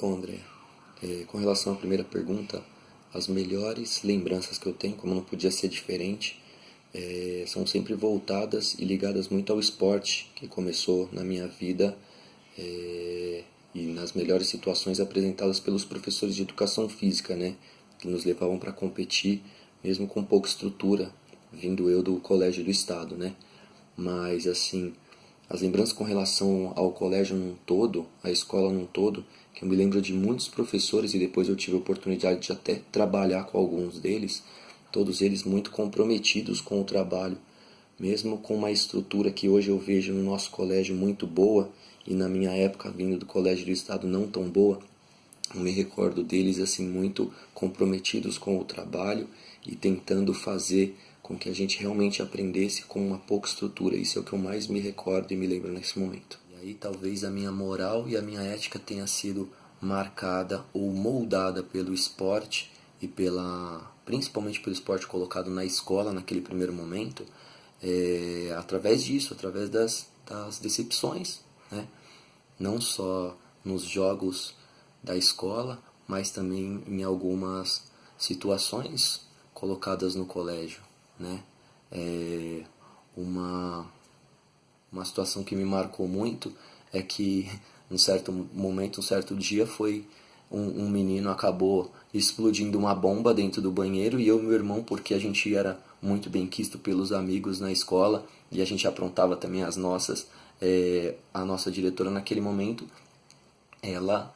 Bom, André, com relação à primeira pergunta, as melhores lembranças que eu tenho, como não podia ser diferente, são sempre voltadas e ligadas muito ao esporte que começou na minha vida e nas melhores situações apresentadas pelos professores de educação física, né, que nos levavam para competir, mesmo com pouca estrutura, vindo eu do colégio do estado, né. Mas assim, as lembranças com relação ao colégio num todo, à escola num todo, que eu me lembro de muitos professores e depois eu tive a oportunidade de até trabalhar com alguns deles, todos eles muito comprometidos com o trabalho, mesmo com uma estrutura que hoje eu vejo no nosso colégio muito boa e na minha época vindo do colégio do estado não tão boa. Eu me recordo deles assim muito comprometidos com o trabalho e tentando fazer com que a gente realmente aprendesse com uma pouca estrutura. Isso é o que eu mais me recordo e me lembro nesse momento. E aí talvez a minha moral e a minha ética tenha sido marcada ou moldada pelo esporte e principalmente pelo esporte colocado na escola naquele primeiro momento, através disso, através das decepções, né? Não só nos jogos da escola, mas também em algumas situações colocadas no colégio, né? Uma, uma situação que me marcou muito é que um certo momento, um certo dia foi um menino acabou explodindo uma bomba dentro do banheiro e eu e meu irmão, porque a gente era muito bem quisto pelos amigos na escola e a gente aprontava também as nossas, a nossa diretora naquele momento, ela,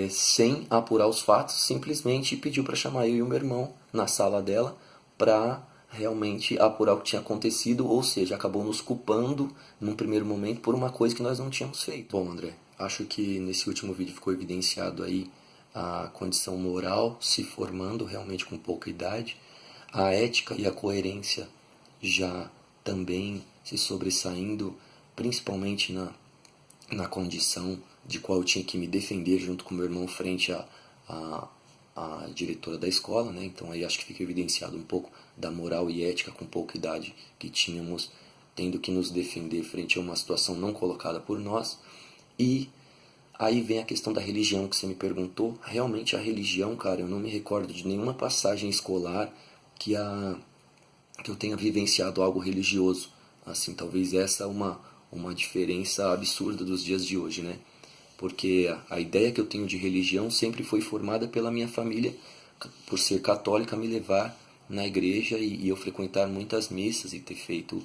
sem apurar os fatos, simplesmente pediu para chamar eu e o meu irmão na sala dela para realmente apurar o que tinha acontecido, ou seja, acabou nos culpando num primeiro momento por uma coisa que nós não tínhamos feito. Bom, André, acho que nesse último vídeo ficou evidenciado aí a condição moral se formando realmente com pouca idade, a ética e a coerência já também se sobressaindo, principalmente na condição de qual eu tinha que me defender junto com meu irmão frente à diretora da escola, né? Então aí acho que fica evidenciado um pouco da moral e ética com pouca idade que tínhamos, tendo que nos defender frente a uma situação não colocada por nós. E aí vem a questão da religião que você me perguntou. Realmente a religião, cara, eu não me recordo de nenhuma passagem escolar que eu tenha vivenciado algo religioso. Assim, talvez essa é uma diferença absurda dos dias de hoje, né? Porque a ideia que eu tenho de religião sempre foi formada pela minha família, por ser católica, me levar na igreja e eu frequentar muitas missas e ter feito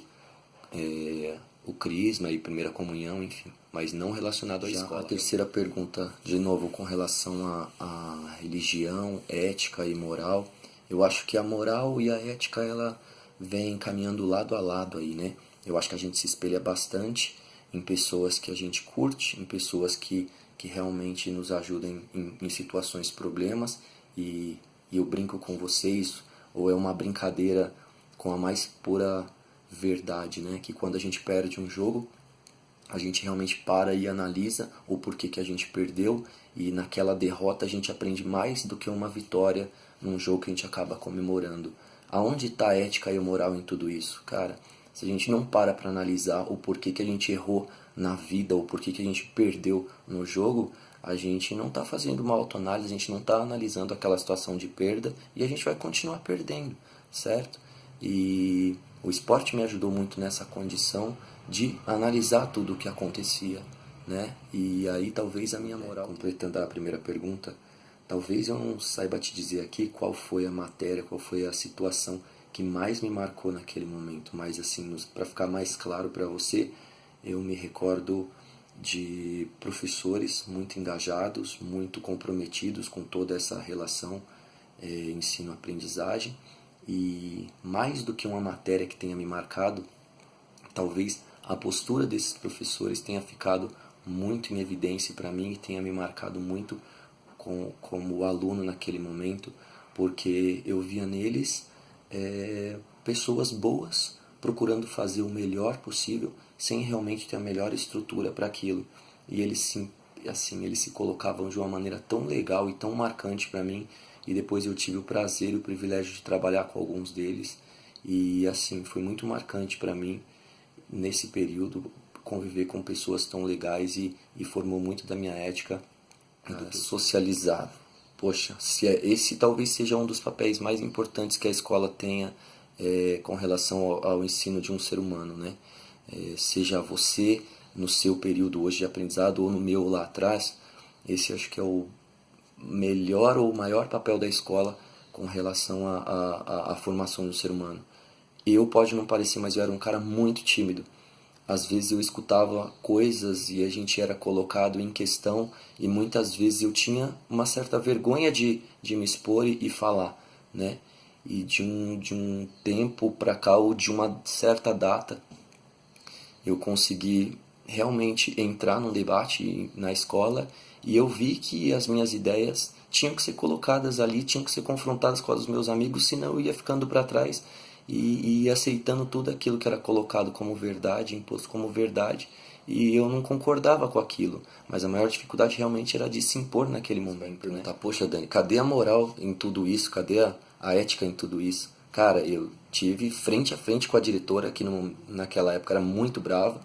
o crisma e primeira comunhão, enfim, mas não relacionado à escola. A terceira pergunta, de novo, com relação à religião, ética e moral, eu acho que a moral e a ética, ela vem caminhando lado a lado aí, né? Eu acho que a gente se espelha bastante em pessoas que a gente curte, em pessoas que realmente nos ajudam em situações, problemas, e eu brinco com vocês, ou é uma brincadeira com a mais pura verdade, né? Que quando a gente perde um jogo, a gente realmente para e analisa o porquê que a gente perdeu, e naquela derrota a gente aprende mais do que uma vitória num jogo que a gente acaba comemorando. Aonde está a ética e a moral em tudo isso? Cara, se a gente não para analisar o porquê que a gente errou na vida, ou porquê que a gente perdeu no jogo, a gente não está fazendo uma autoanálise, a gente não está analisando aquela situação de perda e a gente vai continuar perdendo, certo? E o esporte me ajudou muito nessa condição de analisar tudo o que acontecia, né? E aí talvez a minha moral, completando a primeira pergunta, talvez eu não saiba te dizer aqui qual foi a matéria, qual foi a situação que mais me marcou naquele momento, mas assim, para ficar mais claro para você, eu me recordo de professores muito engajados, muito comprometidos com toda essa relação ensino-aprendizagem, e mais do que uma matéria que tenha me marcado, talvez a postura desses professores tenha ficado muito em evidência para mim e tenha me marcado muito como aluno naquele momento, porque eu via neles pessoas boas procurando fazer o melhor possível sem realmente ter a melhor estrutura para aquilo. E eles se colocavam de uma maneira tão legal e tão marcante para mim, e depois eu tive o prazer e o privilégio de trabalhar com alguns deles, e assim, foi muito marcante para mim nesse período conviver com pessoas tão legais, e formou muito da minha ética Socializar. Poxa, esse talvez seja um dos papéis mais importantes que a escola tenha com relação ao ensino de um ser humano, né? Seja você no seu período hoje de aprendizado ou no meu lá atrás, esse acho que é o melhor ou maior papel da escola com relação à formação do ser humano. Eu, pode não parecer, mas eu era um cara muito tímido. Às vezes eu escutava coisas e a gente era colocado em questão e muitas vezes eu tinha uma certa vergonha de me expor e falar, né? E de um tempo para cá ou de uma certa data eu consegui realmente entrar num debate na escola e eu vi que as minhas ideias tinham que ser colocadas ali, tinham que ser confrontadas com as dos meus amigos, senão eu ia ficando para trás e ia aceitando tudo aquilo que era colocado como verdade, imposto como verdade, e eu não concordava com aquilo, mas a maior dificuldade realmente era de se impor naquele momento, né? Tá, poxa, Dani, cadê a moral em tudo isso? Cadê a ética em tudo isso? Cara, eu tive frente a frente com a diretora, que naquela época era muito brava,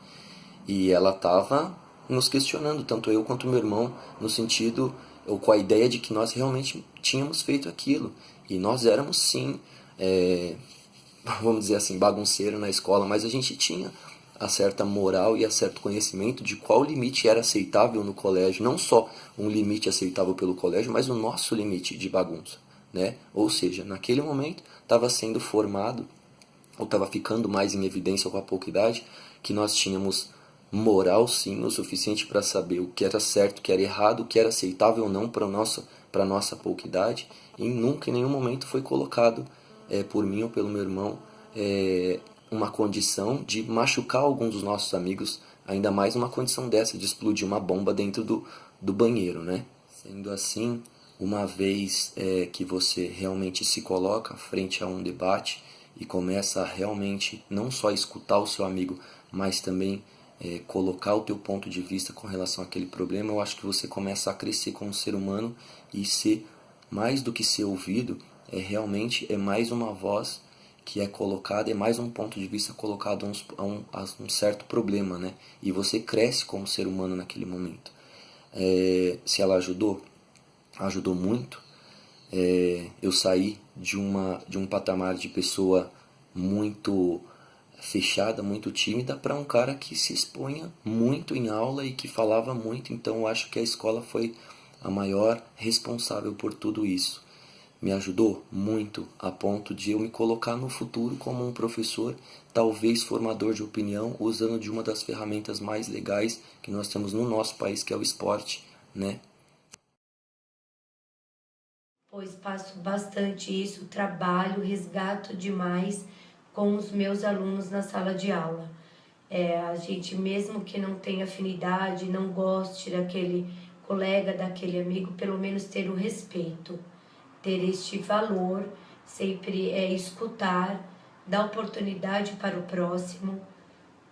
e ela tava nos questionando, tanto eu quanto meu irmão, no sentido, ou com a ideia de que nós realmente tínhamos feito aquilo. E nós éramos sim, vamos dizer assim, bagunceiro na escola, mas a gente tinha a certa moral e a certo conhecimento de qual limite era aceitável no colégio, não só um limite aceitável pelo colégio, mas o nosso limite de bagunça, né? Ou seja, naquele momento estava sendo formado, ou estava ficando mais em evidência com a pouca idade, que nós tínhamos moral sim o suficiente para saber o que era certo, o que era errado, o que era aceitável ou não para nossa pouca idade, e nunca em nenhum momento foi colocado por mim ou pelo meu irmão uma condição de machucar alguns dos nossos amigos, ainda mais uma condição dessa de explodir uma bomba dentro do banheiro, né? Sendo assim, uma vez que você realmente se coloca frente a um debate e começa a realmente não só escutar o seu amigo, mas também colocar o teu ponto de vista com relação àquele problema, eu acho que você começa a crescer como ser humano e ser mais do que ser ouvido, realmente é mais uma voz que é colocada, é mais um ponto de vista colocado a um certo problema, né? E você cresce como ser humano naquele momento. Se ela ajudou muito. Eu saí de um patamar de pessoa muito fechada, muito tímida, para um cara que se expunha muito em aula e que falava muito. Então eu acho que a escola foi a maior responsável por tudo isso. Me ajudou muito a ponto de eu me colocar no futuro como um professor, talvez formador de opinião, usando de uma das ferramentas mais legais que nós temos no nosso país, que é o esporte, né? Pois passo bastante isso, trabalho, resgato demais com os meus alunos na sala de aula. A gente, mesmo que não tenha afinidade, não goste daquele colega, daquele amigo, pelo menos ter o respeito, ter este valor, sempre escutar, dar oportunidade para o próximo.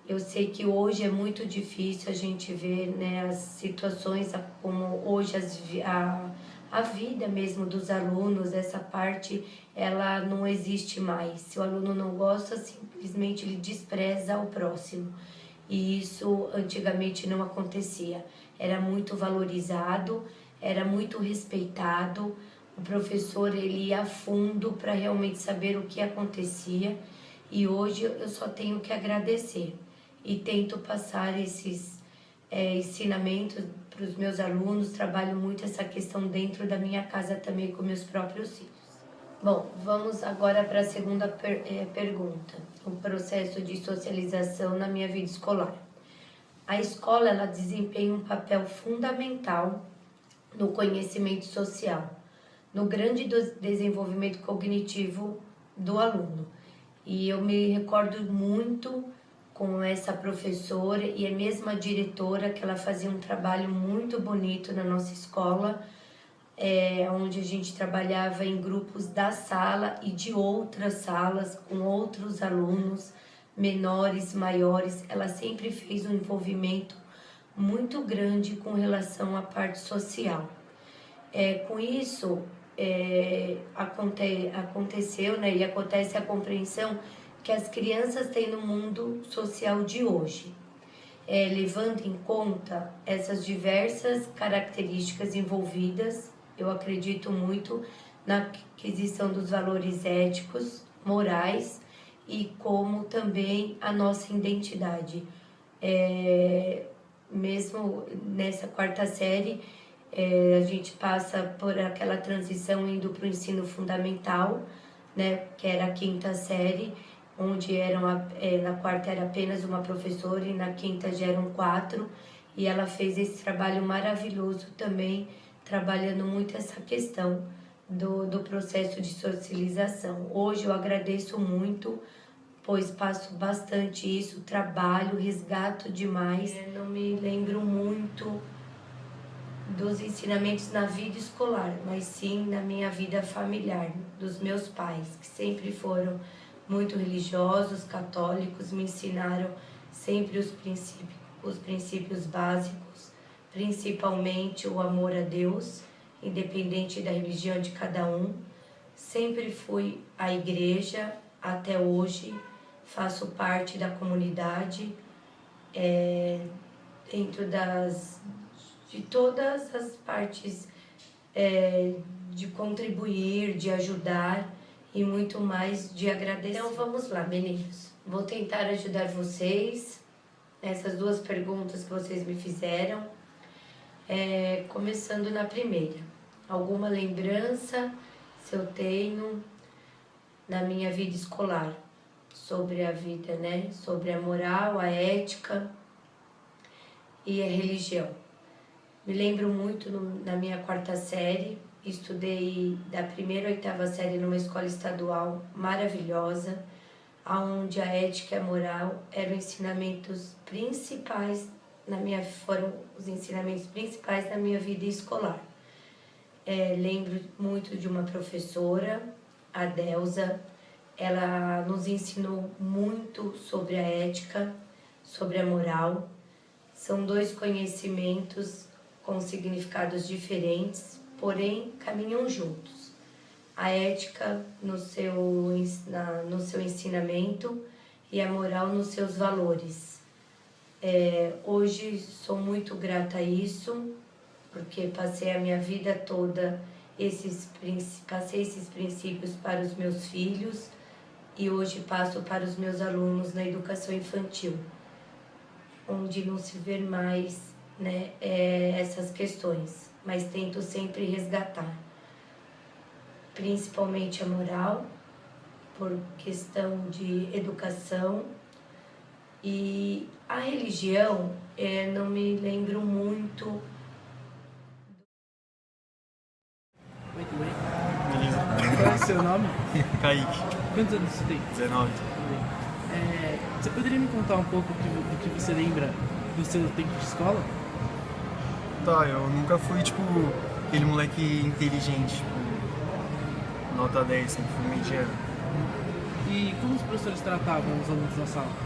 Eu sei que hoje é muito difícil a gente ver, né, as situações como hoje a vida mesmo dos alunos, essa parte ela não existe mais. Se o aluno não gosta, simplesmente ele despreza o próximo. E isso antigamente não acontecia. Era muito valorizado, era muito respeitado. O professor ele ia a fundo para realmente saber o que acontecia. E hoje eu só tenho que agradecer e tento passar esses ensinamentos para os meus alunos. Trabalho muito essa questão dentro da minha casa também com meus próprios filhos. Bom, vamos agora para a segunda pergunta, o processo de socialização na minha vida escolar. A escola ela desempenha um papel fundamental no conhecimento social, no grande desenvolvimento cognitivo do aluno. E eu me recordo muito com essa professora e a mesma diretora, que ela fazia um trabalho muito bonito na nossa escola, onde a gente trabalhava em grupos da sala e de outras salas, com outros alunos, menores, maiores. Ela sempre fez um envolvimento muito grande com relação à parte social. Com isso, aconteceu, né, e acontece a compreensão que as crianças têm no mundo social de hoje. levando em conta essas diversas características envolvidas. Eu acredito muito na aquisição dos valores éticos, morais e como também a nossa identidade. Mesmo nessa quarta série, a gente passa por aquela transição indo para o ensino fundamental, né, que era a quinta série, onde na quarta era apenas uma professora e na quinta já eram 4, e ela fez esse trabalho maravilhoso também, trabalhando muito essa questão do processo de socialização. Hoje eu agradeço muito, pois passo bastante isso, trabalho, resgato demais. Não me lembro muito dos ensinamentos na vida escolar, mas sim na minha vida familiar, dos meus pais, que sempre foram muito religiosos, católicos, me ensinaram sempre os princípios básicos, principalmente o amor a Deus, independente da religião de cada um. Sempre fui à igreja, até hoje faço parte da comunidade, dentro de todas as partes, de contribuir, de ajudar e muito mais de agradecer. Então vamos lá, meninos. Vou tentar ajudar vocês nessas 2 perguntas que vocês me fizeram. Começando na primeira. Alguma lembrança se eu tenho na minha vida escolar sobre a vida, né? Sobre a moral, a ética e a religião. Me lembro muito na minha quarta série, estudei da 1ª à 8ª série numa escola estadual maravilhosa, onde a ética e a moral eram ensinamentos principais foram os ensinamentos principais da minha vida escolar. Lembro muito de uma professora, a Delza. Ela nos ensinou muito sobre a ética, sobre a moral. São 2 conhecimentos com significados diferentes, porém caminham juntos. A ética no seu ensinamento e a moral nos seus valores. Hoje sou muito grata a isso, porque passei a minha vida toda, passei esses princípios para os meus filhos e hoje passo para os meus alunos na educação infantil, onde não se vê mais, né, essas questões, mas tento sempre resgatar, principalmente a moral, por questão de educação, e a religião, não me lembro muito. Oi, tudo bem? Beleza. Qual é o seu nome? Kaique. Quantos anos você tem? 19. Você poderia me contar um pouco do que você lembra do seu tempo de escola? Tá, eu nunca fui, aquele moleque inteligente, nota 10, sempre fui mediano. E como os professores tratavam os alunos na sala?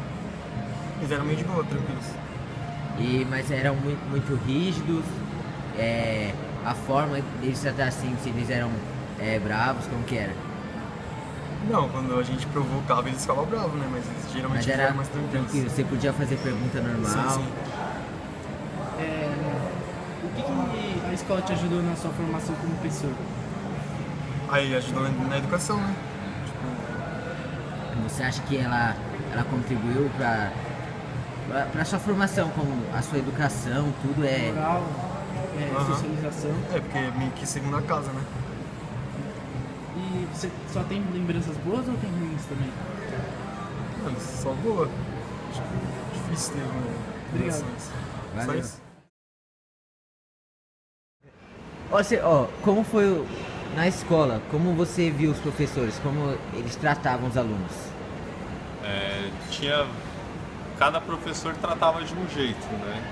Eles eram meio de boa, tranquilos. Mas eram muito rígidos, a forma deles tratar assim, se eles eram bravos, como que era? Não, quando a gente provocava eles ficavam bravos, né? Mas eles geralmente eram mais tranquilos. Tranquilo, você podia fazer pergunta normal. Sim. O que a escola te ajudou na sua formação como pessoa? Aí ajudou na educação, né? Você acha que ela contribuiu para sua formação, como a sua educação, tudo Moral, socialização. Porque é meio que segunda casa, né? E você só tem lembranças boas ou tem ruins também? Mano, só boa. Difícil ter Obrigado. Só isso. Como foi na escola? Como você viu os professores? Como eles tratavam os alunos? Cada professor tratava de um jeito, né?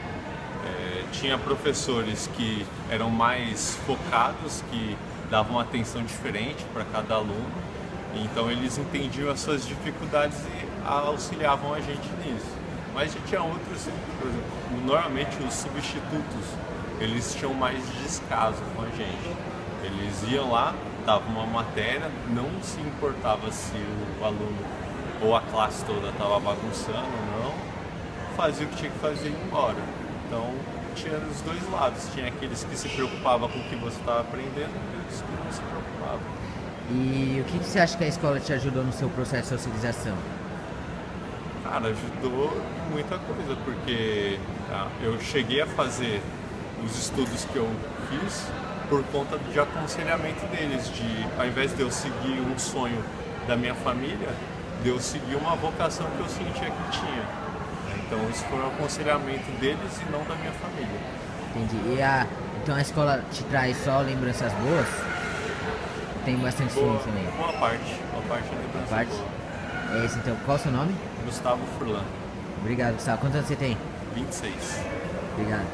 Tinha professores que eram mais focados, que davam atenção diferente para cada aluno, então eles entendiam as suas dificuldades e auxiliavam a gente nisso. Mas já tinha outros, por exemplo, normalmente os substitutos, eles tinham mais descaso com a gente. Eles iam lá, davam uma matéria, não se importava se o aluno ou a classe toda estava bagunçando ou não, fazia o que tinha que fazer e ia embora. Então tinha os dois lados, tinha aqueles que se preocupavam com o que você estava aprendendo e aqueles que não se preocupavam. E o que você acha que a escola te ajudou no seu processo de socialização? Cara, ajudou muita coisa, porque eu cheguei a fazer os estudos que eu fiz por conta de aconselhamento deles, ao invés de eu seguir um sonho da minha família, de eu seguir uma vocação que eu sentia que tinha. Então isso foi um aconselhamento deles e não da minha família. Entendi. Então a escola te traz só lembranças boas? Tem bastante filme também? Boa parte é lembrança Parte? boa. É esse então. Qual é o seu nome? Gustavo Furlan, Obrigado, Gustavo. Quantos anos você tem? 26. Obrigado.